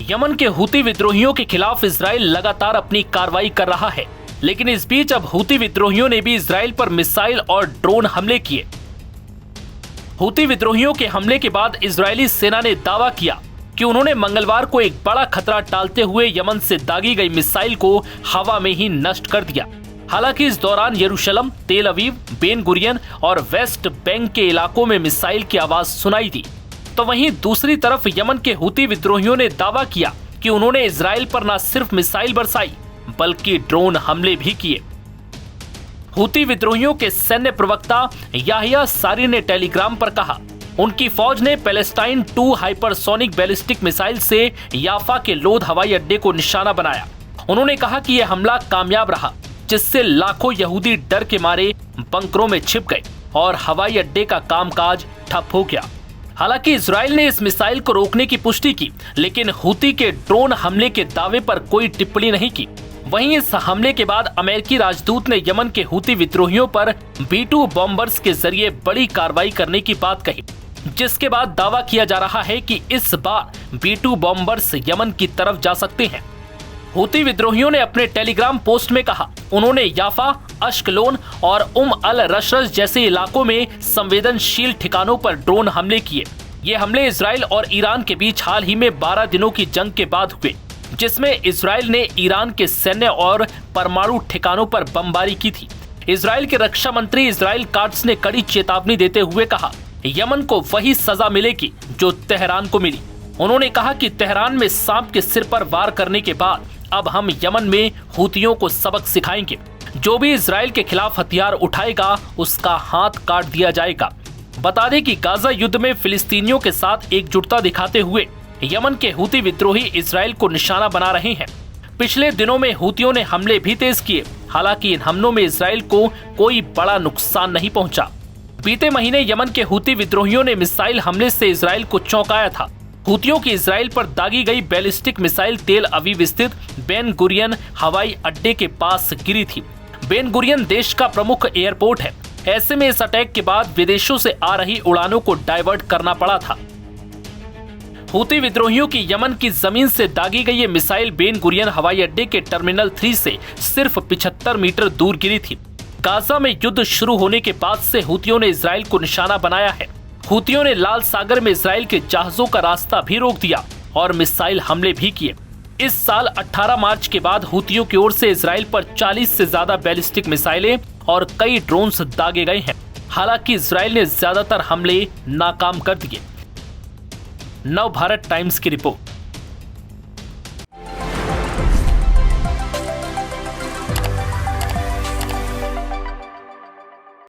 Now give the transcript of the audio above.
Yemen के Houthi विद्रोहियों के खिलाफ इजराइल लगातार अपनी कार्रवाई कर रहा है, लेकिन इस बीच अब हूती विद्रोहियों ने भी इजराइल पर मिसाइल और ड्रोन हमले किए। हूती विद्रोहियों के हमले के बाद इजरायली सेना ने दावा किया कि उन्होंने मंगलवार को एक बड़ा खतरा टालते हुए यमन से दागी गई मिसाइल को हवा में ही नष्ट कर दिया। हालांकि इस दौरान यरूशलेम, तेल अवीव, बेन गुरियन और वेस्ट बैंक के इलाकों में मिसाइल की आवाज सुनाई दी। तो वहीं दूसरी तरफ यमन के हूती विद्रोहियों ने दावा किया कि उन्होंने इजराइल पर न सिर्फ मिसाइल बरसाई बल्कि ड्रोन हमले भी किए। हूती विद्रोहियों के सैन्य प्रवक्ता याहिया सारी ने टेलीग्राम पर कहा, उनकी फौज ने पैलेस्टाइन 2 हाइपरसोनिक बैलिस्टिक मिसाइल से याफा के लोद हवाई अड्डे को निशाना बनाया। उन्होंने कहा कि यह हमला कामयाब रहा, जिससे लाखों यहूदी डर के मारे बंकरों में छिप गए और हवाई अड्डे का कामकाज ठप हो गया। हालांकि इजराइल ने इस मिसाइल को रोकने की पुष्टि की, लेकिन हूती के ड्रोन हमले के दावे पर कोई टिप्पणी नहीं की। वहीं इस हमले के बाद अमेरिकी राजदूत ने यमन के हूती विद्रोहियों पर B-2 बॉम्बर्स के जरिए बड़ी कार्रवाई करने की बात कही, जिसके बाद दावा किया जा रहा है कि इस बार B-2 बॉम्बर्स यमन की तरफ जा सकते हैं। हूती विद्रोहियों ने अपने टेलीग्राम पोस्ट में कहा, उन्होंने याफा, अश्कलोन और अल रशरज जैसे इलाकों में संवेदनशील ठिकानों पर ड्रोन हमले किए। ये हमले इजराइल और ईरान के बीच हाल ही में 12 दिनों की जंग के बाद हुए, जिसमें इजराइल ने ईरान के सैन्य और परमाणु ठिकानों पर बमबारी की थी। इजराइल के रक्षा मंत्री इजराइल काट्स ने कड़ी चेतावनी देते हुए कहा, यमन को वही सजा मिलेगी जो तेहरान को मिली। उन्होंने कहा कि तेहरान में सांप के सिर पर वार करने के बाद अब हम यमन में हूतियों को सबक सिखाएंगे। जो भी इजराइल के खिलाफ हथियार उठाएगा उसका हाथ काट दिया जाएगा। बता दें कि गाजा युद्ध में फिलिस्तीनियों के साथ एकजुटता दिखाते हुए यमन के हूती विद्रोही इजराइल को निशाना बना रहे हैं। पिछले दिनों में हूतियों ने हमले भी तेज किए। हालांकि इन हमलों में इजराइल को कोई बड़ा नुकसान नहीं पहुंचा। बीते महीने यमन के हूती विद्रोहियों ने मिसाइल हमले से इजराइल को चौंकाया था। हूतियों की इजराइल पर दागी गई बैलिस्टिक मिसाइल तेल अवीव स्थित बेन गुरियन हवाई अड्डे के पास गिरी थी। बेन गुरियन देश का प्रमुख एयरपोर्ट है। ऐसे में इस अटैक के बाद विदेशों से आ रही उड़ानों को डाइवर्ट करना पड़ा था। हूती विद्रोहियों की यमन की जमीन से दागी गई ये मिसाइल बेन गुरियन हवाई अड्डे के टर्मिनल 3 से सिर्फ 75 मीटर दूर गिरी थी। गाजा में युद्ध शुरू होने के बाद से हूतियों ने इजराइल को निशाना बनाया है। हूतियों ने लाल सागर में इजराइल के जहाजों का रास्ता भी रोक दिया और मिसाइल हमले भी किए। इस साल 18 मार्च के बाद हूतियों की ओर से इजराइल पर 40 से ज्यादा बैलिस्टिक मिसाइलें और कई ड्रोन्स दागे गए हैं। हालांकि इजराइल ने ज्यादातर हमले नाकाम कर दिए। नव भारत टाइम्स की रिपोर्ट।